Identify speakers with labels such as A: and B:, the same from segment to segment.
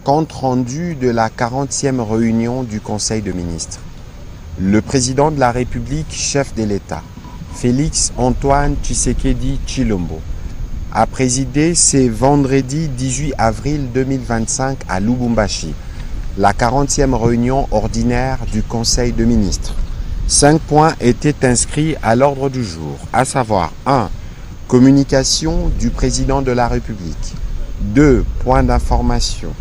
A: Compte rendu de la 40e réunion du Conseil de ministres. Le président de la République, chef de l'État, Félix Antoine Tshisekedi Tshilombo, a présidé ce vendredi 18 avril 2025 à Lubumbashi, la 40e réunion ordinaire du Conseil de ministres. 5 points étaient inscrits à l'ordre du jour, à savoir 1. Communication du président de la République. 2. Points d'information.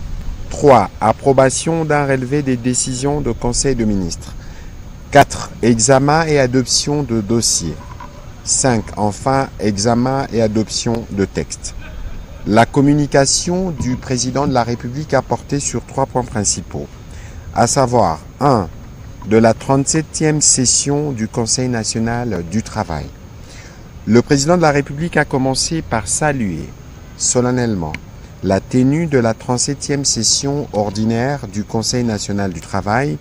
A: 3. Approbation d'un relevé des décisions de Conseil de ministres. 4. Examen et adoption de dossiers. 5. Enfin, examen et adoption de textes. La communication du président de la République a porté sur 3 points principaux, à savoir 1. De la 37e session du Conseil national du travail. Le président de la République a commencé par saluer solennellement la tenue de la 37e session ordinaire du Conseil national du travail,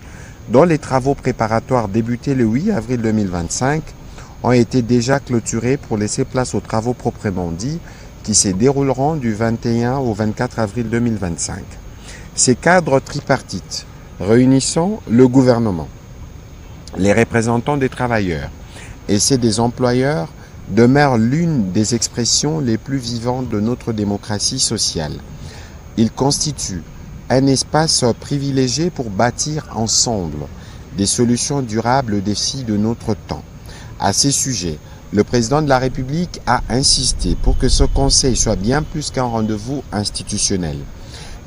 A: dont les travaux préparatoires débutés le 8 avril 2025 ont été déjà clôturés pour laisser place aux travaux proprement dits qui se dérouleront du 21 au 24 avril 2025. Ces cadres tripartites réunissant le gouvernement, les représentants des travailleurs et ceux des employeurs demeure l'une des expressions les plus vivantes de notre démocratie sociale. Il constitue un espace privilégié pour bâtir ensemble des solutions durables aux défis de notre temps. À ces sujets, le président de la République a insisté pour que ce Conseil soit bien plus qu'un rendez-vous institutionnel.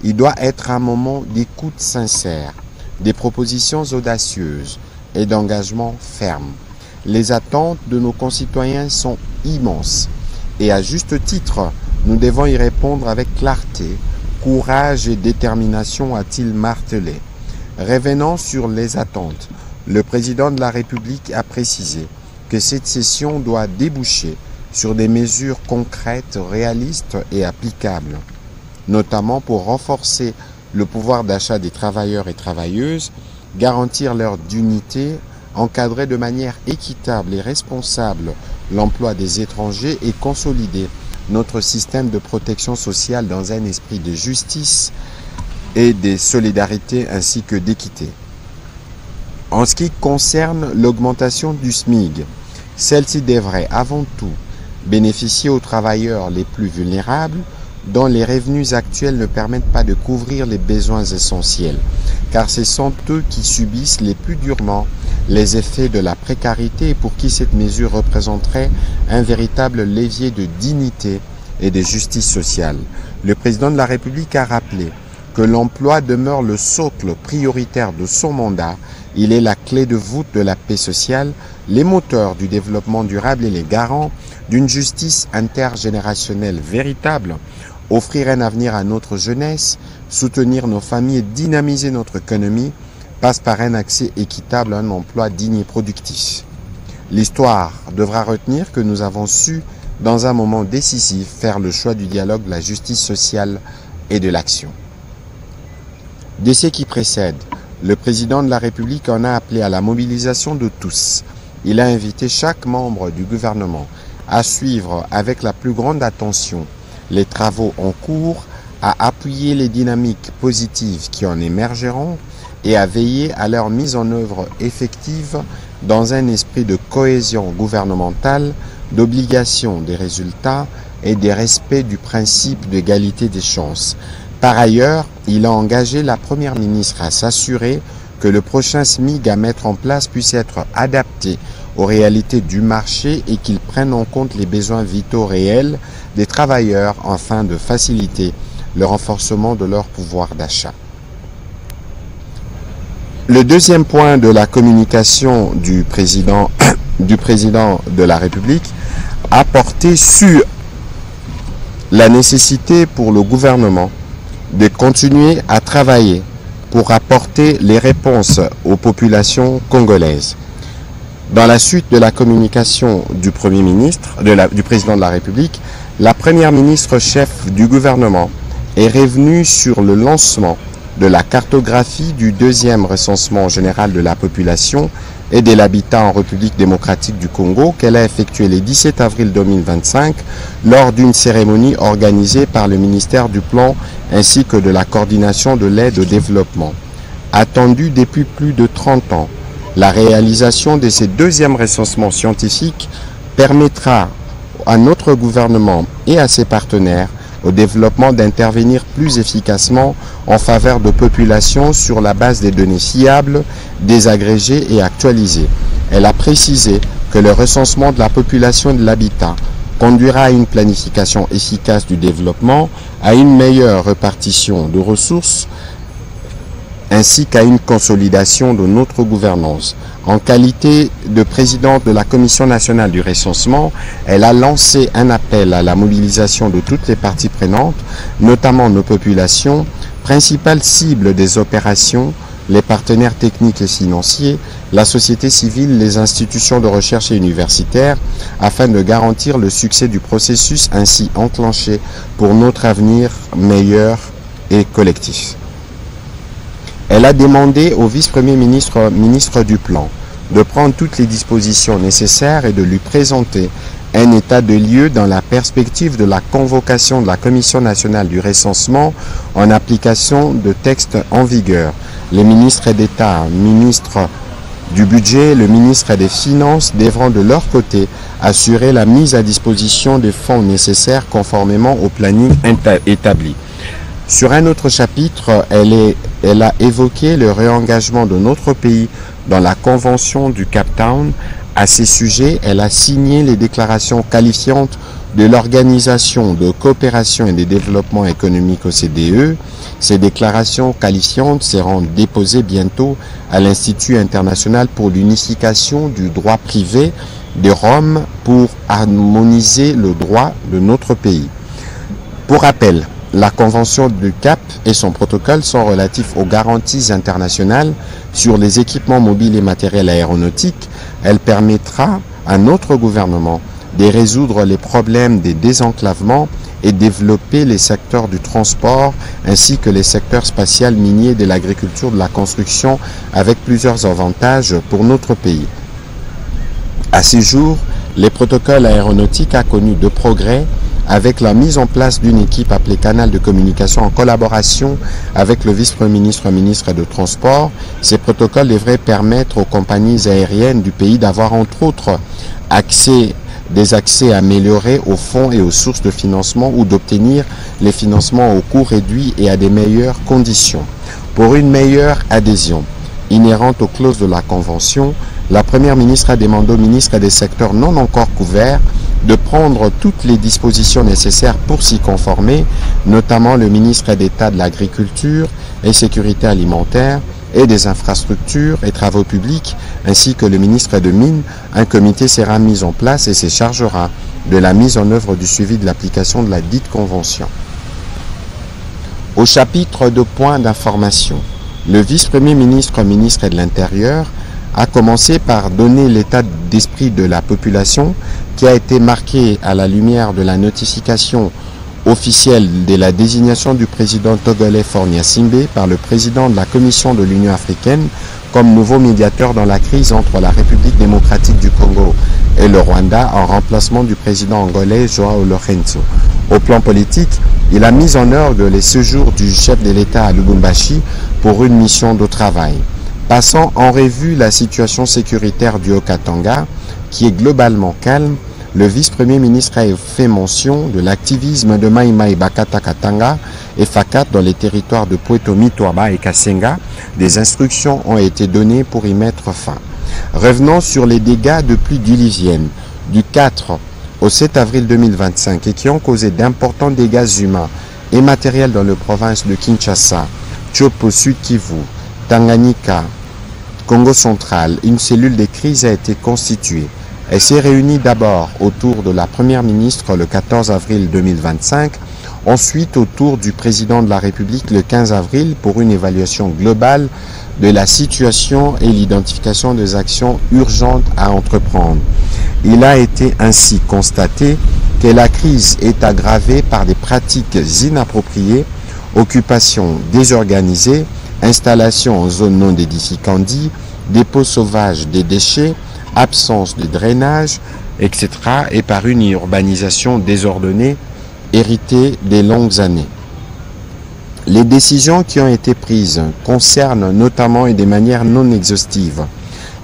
A: Il doit être un moment d'écoute sincère, des propositions audacieuses et d'engagement ferme. Les attentes de nos concitoyens sont immenses et à juste titre, nous devons y répondre avec clarté, courage et détermination, a-t-il martelé. Revenant sur les attentes, le président de la République a précisé que cette session doit déboucher sur des mesures concrètes, réalistes et applicables, notamment pour renforcer le pouvoir d'achat des travailleurs et travailleuses, garantir leur dignité, encadrer de manière équitable et responsable l'emploi des étrangers et consolider notre système de protection sociale dans un esprit de justice et de solidarité ainsi que d'équité. En ce qui concerne l'augmentation du SMIC, celle-ci devrait avant tout bénéficier aux travailleurs les plus vulnérables dont les revenus actuels ne permettent pas de couvrir les besoins essentiels, car ce sont eux qui subissent les plus durement les effets de la précarité et pour qui cette mesure représenterait un véritable levier de dignité et de justice sociale. Le président de la République a rappelé que l'emploi demeure le socle prioritaire de son mandat. Il est la clé de voûte de la paix sociale, les moteurs du développement durable et les garants d'une justice intergénérationnelle véritable. Offrir un avenir à notre jeunesse, soutenir nos familles et dynamiser notre économie passe par un accès équitable à un emploi digne et productif. L'histoire devra retenir que nous avons su, dans un moment décisif, faire le choix du dialogue, de la justice sociale et de l'action. De ce qui précède, le président de la République en a appelé à la mobilisation de tous. Il a invité chaque membre du gouvernement à suivre avec la plus grande attention les travaux en cours, à appuyer les dynamiques positives qui en émergeront et à veiller à leur mise en œuvre effective dans un esprit de cohésion gouvernementale, d'obligation des résultats et de respect du principe d'égalité des chances. Par ailleurs, il a engagé la Première ministre à s'assurer que le prochain SMIC à mettre en place puisse être adapté aux réalités du marché et qu'il prenne en compte les besoins vitaux réels des travailleurs afin de faciliter le renforcement de leur pouvoir d'achat. Le deuxième point de la communication du président de la République a porté sur la nécessité pour le gouvernement de continuer à travailler pour apporter les réponses aux populations congolaises. Dans la suite de la communication du Premier ministre, du président de la République, la Première ministre chef du gouvernement est revenue sur le lancement de la cartographie du deuxième recensement général de la population et de l'habitat en République démocratique du Congo qu'elle a effectué le 17 avril 2025 lors d'une cérémonie organisée par le ministère du Plan ainsi que de la coordination de l'aide au développement. Attendue depuis plus de 30 ans, la réalisation de ces deuxièmes recensements scientifiques permettra à notre gouvernement et à ses partenaires au développement d'intervenir plus efficacement en faveur de populations sur la base des données fiables, désagrégées et actualisées. Elle a précisé que le recensement de la population et de l'habitat conduira à une planification efficace du développement, à une meilleure répartition de ressources, ainsi qu'à une consolidation de notre gouvernance. En qualité de présidente de la Commission nationale du recensement, elle a lancé un appel à la mobilisation de toutes les parties prenantes, notamment nos populations, principales cibles des opérations, les partenaires techniques et financiers, la société civile, les institutions de recherche et universitaires, afin de garantir le succès du processus ainsi enclenché pour notre avenir meilleur et collectif. Elle a demandé au vice-premier ministre du Plan de prendre toutes les dispositions nécessaires et de lui présenter un état de lieu dans la perspective de la convocation de la Commission nationale du recensement en application de textes en vigueur. Les ministres d'État, ministres du Budget, le ministre des Finances devront de leur côté assurer la mise à disposition des fonds nécessaires conformément au planning établi. Sur un autre chapitre, elle a évoqué le réengagement de notre pays dans la Convention du Cape Town. À ces sujets, elle a signé les déclarations qualifiantes de l'Organisation de coopération et de développement économique OCDE. Ces déclarations qualifiantes seront déposées bientôt à l'Institut international pour l'unification du droit privé de Rome pour harmoniser le droit de notre pays. Pour rappel, la Convention du Cap et son protocole sont relatifs aux garanties internationales sur les équipements mobiles et matériels aéronautiques. Elle permettra à notre gouvernement de résoudre les problèmes des désenclavements et développer les secteurs du transport ainsi que les secteurs spatial, minier, de l'agriculture, de la construction avec plusieurs avantages pour notre pays. À ce jour, les protocoles aéronautiques ont connu de progrès avec la mise en place d'une équipe appelée Canal de communication en collaboration avec le vice-premier ministre de Transport. Ces protocoles devraient permettre aux compagnies aériennes du pays d'avoir entre autres des accès améliorés aux fonds et aux sources de financement ou d'obtenir les financements au coût réduit et à des meilleures conditions. Pour une meilleure adhésion inhérente aux clauses de la Convention, la Première ministre a demandé au ministre des secteurs non encore couverts de prendre toutes les dispositions nécessaires pour s'y conformer, notamment le ministre d'État de l'Agriculture et Sécurité alimentaire et des infrastructures et travaux publics, ainsi que le ministre de Mines. Un comité sera mis en place et se chargera de la mise en œuvre du suivi de l'application de la dite convention. Au chapitre de points d'information, le vice-premier ministre de l'Intérieur a commencé par donner l'état d'esprit de la population qui a été marqué à la lumière de la notification officielle de la désignation du président togolais Faure Gnassingbé par le président de la Commission de l'Union africaine comme nouveau médiateur dans la crise entre la République démocratique du Congo et le Rwanda en remplacement du président angolais João Lourenço. Au plan politique, il a mis en ordre les séjours du chef de l'État à Lubumbashi pour une mission de travail. Passant en revue la situation sécuritaire du Haut-Katanga, qui est globalement calme, le vice-premier ministre a fait mention de l'activisme de Mai Mai Bakata Katanga et Fakat dans les territoires de Pweto Mitwaba et Kasenga. Des instructions ont été données pour y mettre fin. Revenons sur les dégâts de pluie diluvienne du 4 au 7 avril 2025 et qui ont causé d'importants dégâts humains et matériels dans la province de Kinshasa, Chopo Sud Kivu, Tanganyika, Congo central. Une cellule de crise a été constituée. Elle s'est réunie d'abord autour de la Première ministre le 14 avril 2025, ensuite autour du président de la République le 15 avril pour une évaluation globale de la situation et l'identification des actions urgentes à entreprendre. Il a été ainsi constaté que la crise est aggravée par des pratiques inappropriées, occupations désorganisées, installations en zone non édificante, dépôt sauvage des déchets, absence de drainage, etc. et par une urbanisation désordonnée héritée des longues années. Les décisions qui ont été prises concernent notamment et de manière non exhaustive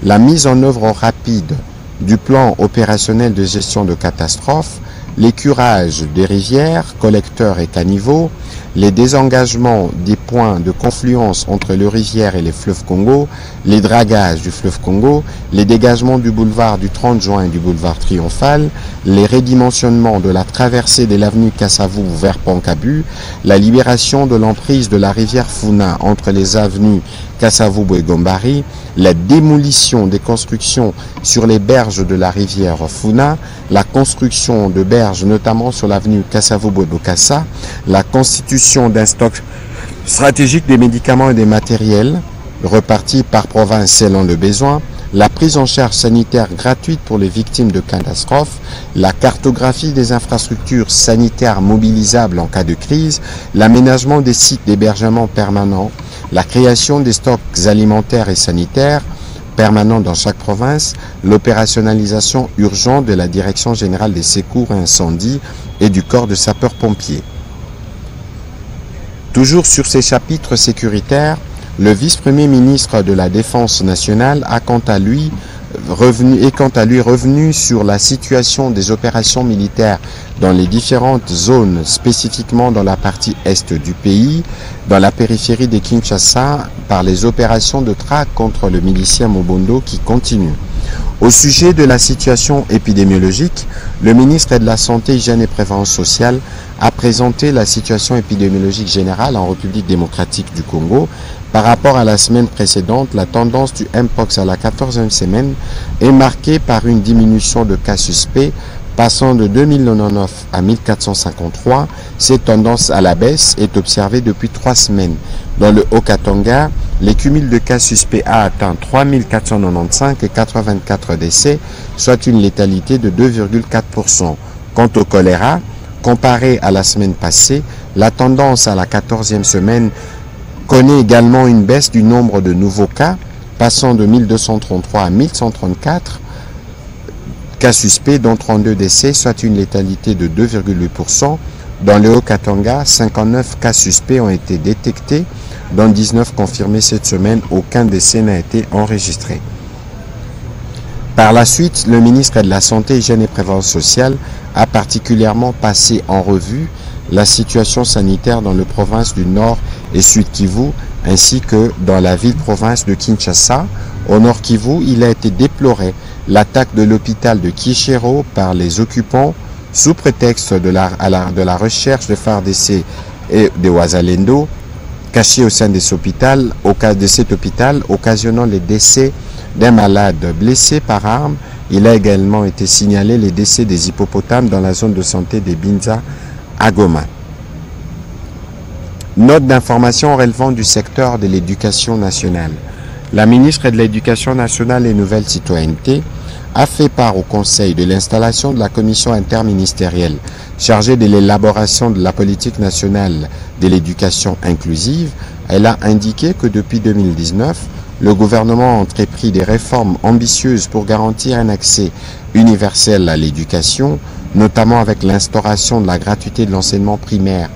A: la mise en œuvre rapide du plan opérationnel de gestion de catastrophes, les curages des rivières, collecteurs et caniveaux, les désengagements des points de confluence entre les rivières et les fleuves Congo, les dragages du fleuve Congo, les dégagements du boulevard du 30 juin et du boulevard Triomphal, les redimensionnements de la traversée de l'avenue Kassavou vers Pankabu, la libération de l'emprise de la rivière Funa entre les avenues Kassavou et Gombari, la démolition des constructions sur les berges de la rivière Funa, la construction de berges notamment sur l'avenue Kassavou-Bokassa, la constitution d'un stock stratégique des médicaments et des matériels repartis par province selon le besoin, la prise en charge sanitaire gratuite pour les victimes de catastrophes, la cartographie des infrastructures sanitaires mobilisables en cas de crise, l'aménagement des sites d'hébergement permanents, la création des stocks alimentaires et sanitaires permanents dans chaque province, l'opérationnalisation urgente de la Direction générale des secours et incendies et du corps de sapeurs-pompiers. Toujours sur ces chapitres sécuritaires, le vice-premier ministre de la Défense nationale est quant à lui revenu sur la situation des opérations militaires dans les différentes zones, spécifiquement dans la partie est du pays, dans la périphérie de Kinshasa, par les opérations de traque contre le milicien Mobondo qui continuent. Au sujet de la situation épidémiologique, le ministre de la Santé, Hygiène et Prévention sociale a présenté la situation épidémiologique générale en République démocratique du Congo. Par rapport à la semaine précédente, la tendance du Mpox à la 14e semaine est marquée par une diminution de cas suspects passant de 2099 à 1453. Cette tendance à la baisse est observée depuis 3 semaines. Dans le Haut-Katanga, les cumuls de cas suspects a atteint 3495 et 84 décès, soit une létalité de 2,4%. Quant au choléra, comparé à la semaine passée, la tendance à la 14e semaine connaît également une baisse du nombre de nouveaux cas, passant de 1233 à 1134 cas suspects, dont 32 décès, soit une létalité de 2,8%. Dans le Haut-Katanga, 59 cas suspects ont été détectés, dont 19 confirmés cette semaine. Aucun décès n'a été enregistré. Par la suite, le ministre de la Santé, Hygiène et Prévention sociale a particulièrement passé en revue la situation sanitaire dans les provinces du Nord et Sud Kivu, ainsi que dans la ville-province de Kinshasa. Au Nord Kivu, il a été déploré l'attaque de l'hôpital de Kishiro par les occupants sous prétexte de la recherche de FARDC et de Wazalendo, cachés au sein de cet hôpital, occasionnant les décès d'un malade blessé par arme. Il a également été signalé les décès des hippopotames dans la zone de santé des Binza à Goma. Note d'information relevant du secteur de l'éducation nationale. La ministre de l'Éducation nationale et Nouvelle Citoyenneté a fait part au Conseil de l'installation de la commission interministérielle chargée de l'élaboration de la politique nationale de l'éducation inclusive. Elle a indiqué que depuis 2019, le gouvernement a entrepris des réformes ambitieuses pour garantir un accès universel à l'éducation, notamment avec l'instauration de la gratuité de l'enseignement primaire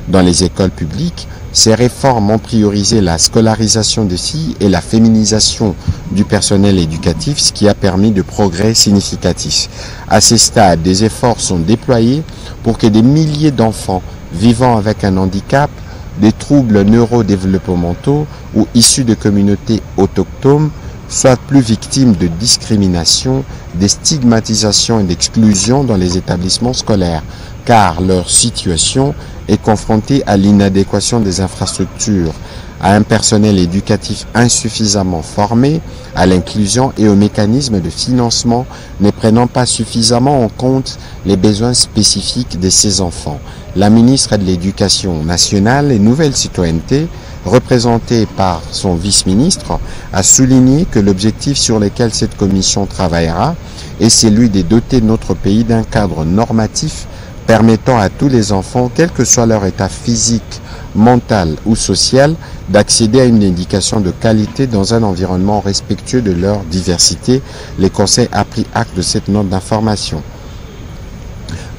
A: dans les écoles publiques. Ces réformes ont priorisé la scolarisation des filles et la féminisation du personnel éducatif, ce qui a permis de progrès significatifs. À ce stade, des efforts sont déployés pour que des milliers d'enfants vivant avec un handicap, des troubles neurodéveloppementaux ou issus de communautés autochtones soient plus victimes de discrimination, de stigmatisation et d'exclusion dans les établissements scolaires, car leur situation est confrontée à l'inadéquation des infrastructures, à un personnel éducatif insuffisamment formé, à l'inclusion et aux mécanismes de financement ne prenant pas suffisamment en compte les besoins spécifiques de ces enfants. La ministre de l'Éducation nationale et Nouvelle Citoyenneté, représentée par son vice-ministre, a souligné que l'objectif sur lequel cette commission travaillera est celui de doter notre pays d'un cadre normatif permettant à tous les enfants, quel que soit leur état physique, mental ou social, d'accéder à une éducation de qualité dans un environnement respectueux de leur diversité. Les conseils a pris acte de cette note d'information.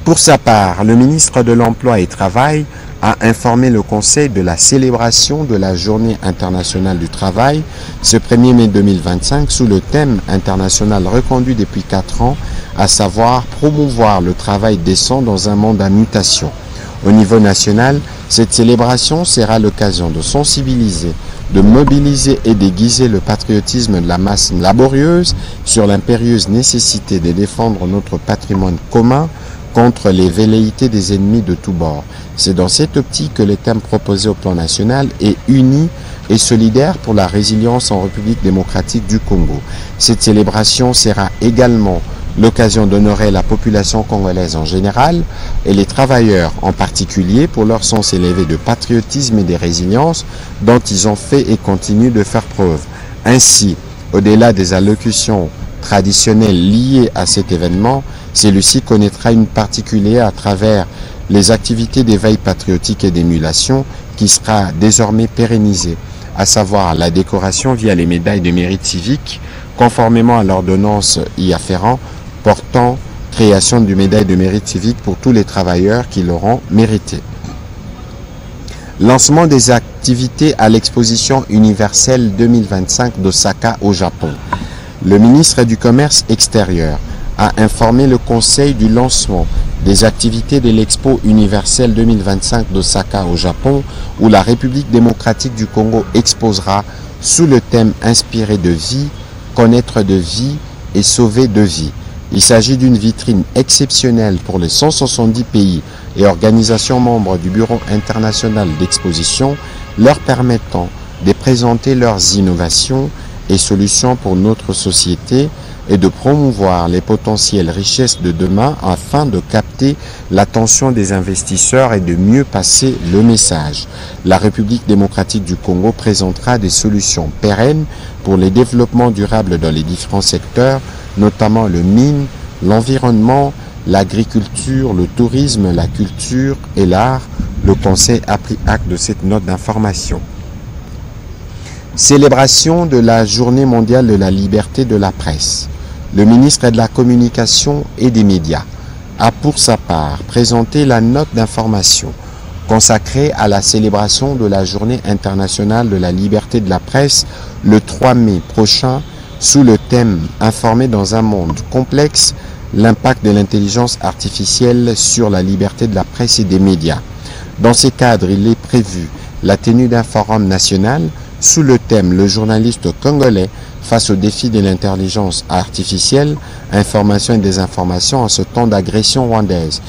A: Pour sa part, le ministre de l'Emploi et Travail a informé le Conseil de la célébration de la Journée internationale du travail ce 1er mai 2025 sous le thème international reconduit depuis 4 ans, à savoir promouvoir le travail décent dans un monde à mutation. Au niveau national, cette célébration sera l'occasion de sensibiliser, de mobiliser et d'aiguiser le patriotisme de la masse laborieuse sur l'impérieuse nécessité de défendre notre patrimoine commun contre les velléités des ennemis de tous bords. C'est dans cette optique que le thème proposé au plan national est uni et solidaire pour la résilience en République démocratique du Congo. Cette célébration sera également l'occasion d'honorer la population congolaise en général et les travailleurs en particulier pour leur sens élevé de patriotisme et de résilience dont ils ont fait et continuent de faire preuve. Ainsi, au-delà des allocutions traditionnelles liées à cet événement, celui-ci connaîtra une particulière à travers les activités d'éveil patriotique et d'émulation qui sera désormais pérennisée, à savoir la décoration via les médailles de mérite civique, conformément à l'ordonnance y afférent, portant création du médaille de mérite civique pour tous les travailleurs qui l'auront mérité. Lancement des activités à l'exposition universelle 2025 d'Osaka au Japon. Le ministre du Commerce extérieur a informé le Conseil du lancement des activités de l'Expo universelle 2025 d'Osaka au Japon, où la République démocratique du Congo exposera sous le thème inspiré de vie, connaître de vie et sauver de vie. Il s'agit d'une vitrine exceptionnelle pour les 170 pays et organisations membres du Bureau international d'exposition, leur permettant de présenter leurs innovations et solutions pour notre société et de promouvoir les potentielles richesses de demain afin de capter l'attention des investisseurs et de mieux passer le message. La République démocratique du Congo présentera des solutions pérennes pour les développements durables dans les différents secteurs, notamment le mine, l'environnement, l'agriculture, le tourisme, la culture et l'art. Le Conseil a pris acte de cette note d'information. Célébration de la Journée mondiale de la liberté de la presse. Le ministre de la Communication et des Médias a pour sa part présenté la note d'information consacrée à la célébration de la Journée internationale de la liberté de la presse le 3 mai prochain sous le thème « Informer dans un monde complexe, l'impact de l'intelligence artificielle sur la liberté de la presse et des médias ». Dans ce cadre, il est prévu la tenue d'un forum national sous le thème « Le journaliste congolais face au défi de l'intelligence artificielle, information et désinformation en ce temps d'agression rwandaise ».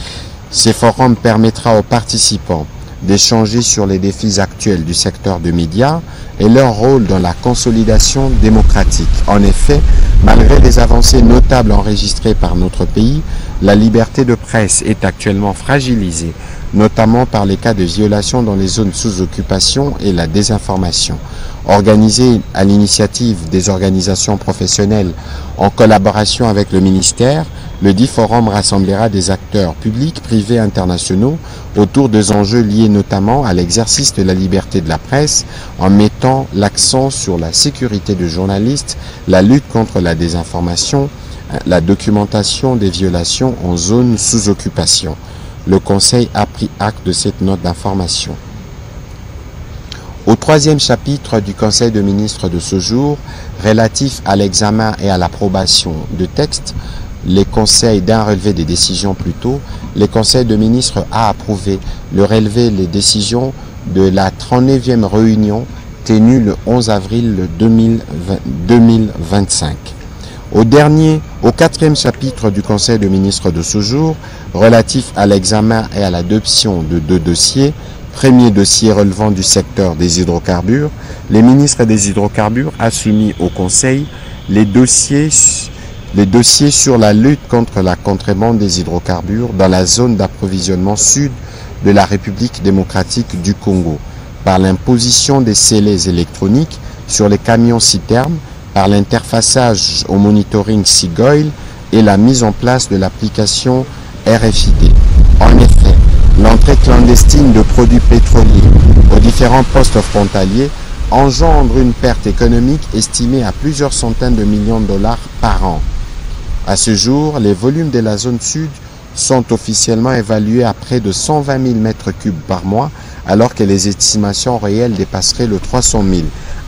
A: Ce forum permettra aux participants d'échanger sur les défis actuels du secteur des médias et leur rôle dans la consolidation démocratique. En effet, malgré les avancées notables enregistrées par notre pays, la liberté de presse est actuellement fragilisée, notamment par les cas de violation dans les zones sous occupation et la désinformation. Organisé à l'initiative des organisations professionnelles en collaboration avec le ministère, le dit forum rassemblera des acteurs publics, privés, internationaux autour des enjeux liés notamment à l'exercice de la liberté de la presse en mettant l'accent sur la sécurité des journalistes, la lutte contre la désinformation, la documentation des violations en zone sous occupation. Le Conseil a pris acte de cette note d'information. Au troisième chapitre du Conseil de ministres de ce jour, relatif à l'examen et à l'approbation de textes, les conseils d'un relevé des décisions plus tôt, le Conseil de ministres a approuvé le relevé des décisions de la 39e réunion tenue le 11 avril 2025. Au quatrième chapitre du Conseil de ministres de ce jour, relatif à l'examen et à l'adoption de 2 dossiers, premier dossier relevant du secteur des hydrocarbures, les ministres des hydrocarbures a soumis au Conseil les dossiers sur la lutte contre la contrebande des hydrocarbures dans la zone d'approvisionnement sud de la République démocratique du Congo, par l'imposition des scellés électroniques sur les camions-citernes, par l'interfaçage au monitoring SIGOIL et la mise en place de l'application RFID. En effet, l'entrée clandestine de produits pétroliers aux différents postes frontaliers engendre une perte économique estimée à plusieurs centaines de millions de dollars par an. À ce jour, les volumes de la zone sud sont officiellement évalués à près de 120 000 mètres cubes par mois, alors que les estimations réelles dépasseraient le 300 000.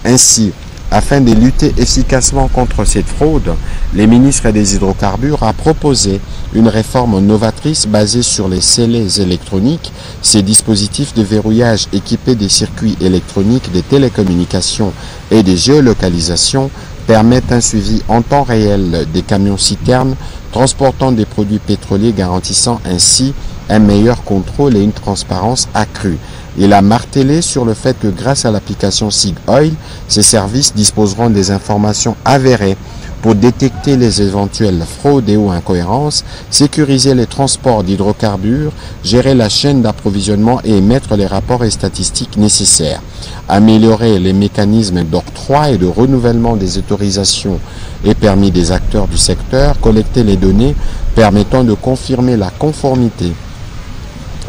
A: Ainsi, afin de lutter efficacement contre cette fraude, le ministre des Hydrocarbures a proposé une réforme novatrice basée sur les scellés électroniques. Ces dispositifs de verrouillage équipés des circuits électroniques, des télécommunications et des géolocalisations permettent un suivi en temps réel des camions-citernes transportant des produits pétroliers, garantissant ainsi un meilleur contrôle et une transparence accrue. Il a martelé sur le fait que grâce à l'application SigOil, ces services disposeront des informations avérées pour détecter les éventuelles fraudes et ou incohérences, sécuriser les transports d'hydrocarbures, gérer la chaîne d'approvisionnement et émettre les rapports et statistiques nécessaires, améliorer les mécanismes d'octroi et de renouvellement des autorisations et permis des acteurs du secteur, collecter les données permettant de confirmer la conformité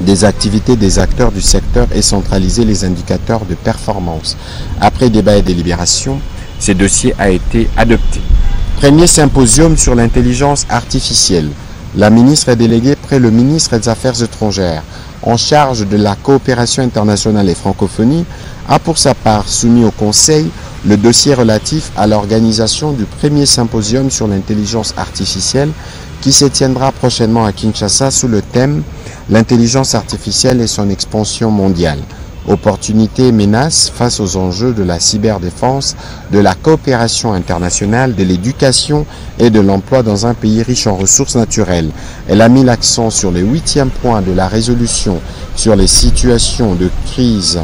A: des activités des acteurs du secteur et centraliser les indicateurs de performance. Après débat et délibération, ce dossier a été adopté. Premier symposium sur l'intelligence artificielle. La ministre déléguée près le ministre des Affaires étrangères en charge de la coopération internationale et francophonie a pour sa part soumis au Conseil le dossier relatif à l'organisation du premier symposium sur l'intelligence artificielle qui se tiendra prochainement à Kinshasa sous le thème « L'intelligence artificielle et son expansion mondiale. Opportunités et menaces face aux enjeux de la cyberdéfense, de la coopération internationale, de l'éducation et de l'emploi dans un pays riche en ressources naturelles ». Elle a mis l'accent sur le 8e point de la résolution sur les situations de crise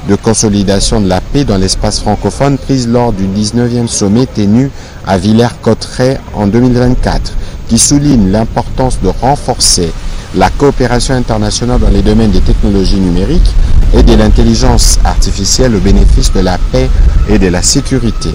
A: de consolidation de la paix dans l'espace francophone prise lors du 19e sommet tenu à Villers-Cotterêts en 2024, qui souligne l'importance de renforcer la coopération internationale dans les domaines des technologies numériques et de l'intelligence artificielle au bénéfice de la paix et de la sécurité.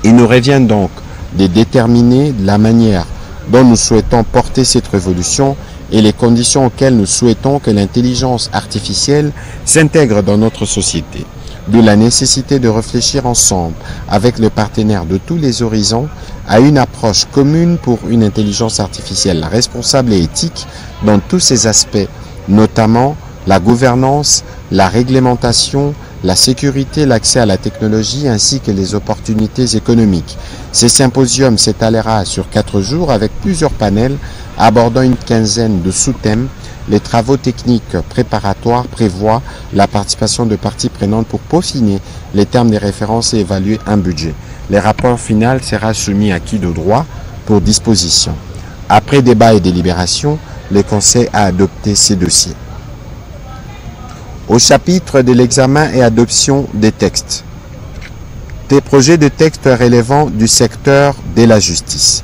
A: Il nous revient donc de déterminer la manière dont nous souhaitons porter cette révolution et les conditions auxquelles nous souhaitons que l'intelligence artificielle s'intègre dans notre société. D'où la nécessité de réfléchir ensemble avec les partenaires de tous les horizons à une approche commune pour une intelligence artificielle responsable et éthique dans tous ses aspects, notamment la gouvernance, la réglementation, la sécurité, l'accès à la technologie ainsi que les opportunités économiques. Ce symposium s'étalera sur 4 jours avec plusieurs panels abordant une quinzaine de sous-thèmes. Les travaux techniques préparatoires prévoient la participation de parties prenantes pour peaufiner les termes des références et évaluer un budget. Le rapport final sera soumis à qui de droit pour disposition. Après débat et délibération, le Conseil a adopté ces dossiers. Au chapitre de l'examen et adoption des textes. Des projets de textes relevant du secteur de la justice.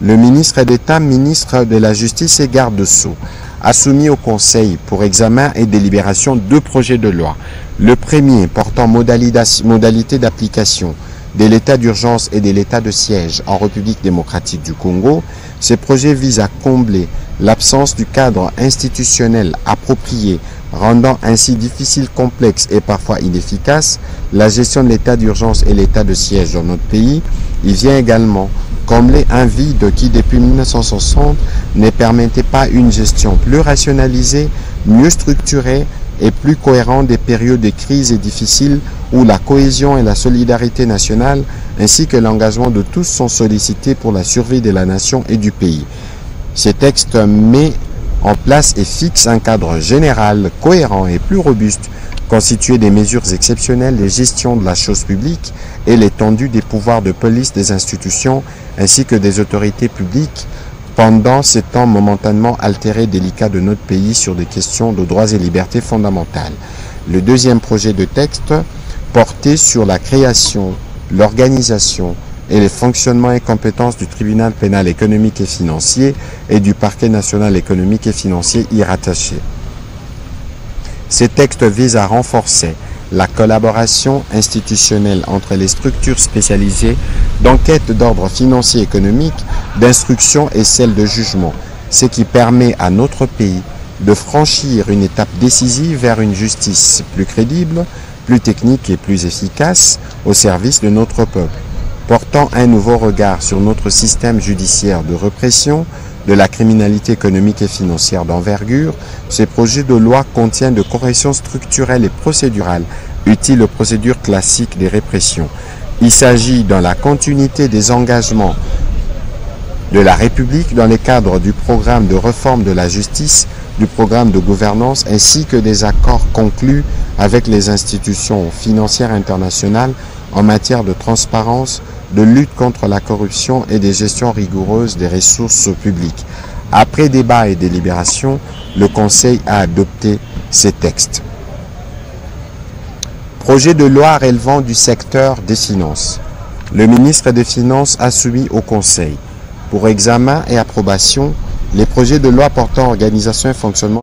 A: Le ministre d'État, ministre de la Justice et garde-sceaux a soumis au Conseil pour examen et délibération 2 projets de loi. Le premier portant modalité d'application de l'état d'urgence et de l'état de siège en République démocratique du Congo. Ce projet vise à combler l'absence du cadre institutionnel approprié, rendant ainsi difficile, complexe et parfois inefficace la gestion de l'état d'urgence et l'état de siège dans notre pays. Il vient également combler un vide qui, depuis 1960, ne permettait pas une gestion plus rationalisée, mieux structurée et plus cohérente des périodes de crise et difficiles où la cohésion et la solidarité nationale ainsi que l'engagement de tous sont sollicités pour la survie de la nation et du pays. Ce texte met en place et fixe un cadre général, cohérent et plus robuste, constitué des mesures exceptionnelles de gestion de la chose publique et l'étendue des pouvoirs de police des institutions ainsi que des autorités publiques pendant ces temps momentanément altérés et délicats de notre pays sur des questions de droits et libertés fondamentales. Le deuxième projet de texte portait sur la création, l'organisation et le fonctionnement et compétences du tribunal pénal économique et financier et du parquet national économique et financier y rattaché. Ces textes visent à renforcer la collaboration institutionnelle entre les structures spécialisées d'enquête d'ordre financier et économique, d'instruction et celles de jugement, ce qui permet à notre pays de franchir une étape décisive vers une justice plus crédible, plus technique et plus efficace au service de notre peuple, portant un nouveau regard sur notre système judiciaire de répression de la criminalité économique et financière d'envergure. Ces projets de loi contiennent de corrections structurelles et procédurales utiles aux procédures classiques des répressions. Il s'agit dans la continuité des engagements de la République dans le cadre du programme de réforme de la justice, du programme de gouvernance ainsi que des accords conclus avec les institutions financières internationales en matière de transparence, de lutte contre la corruption et de gestion rigoureuse des ressources publiques. Après débat et délibération, le Conseil a adopté ces textes. Projet de loi relevant du secteur des finances. Le ministre des Finances a soumis au Conseil pour examen et approbation les projets de loi portant organisation et fonctionnement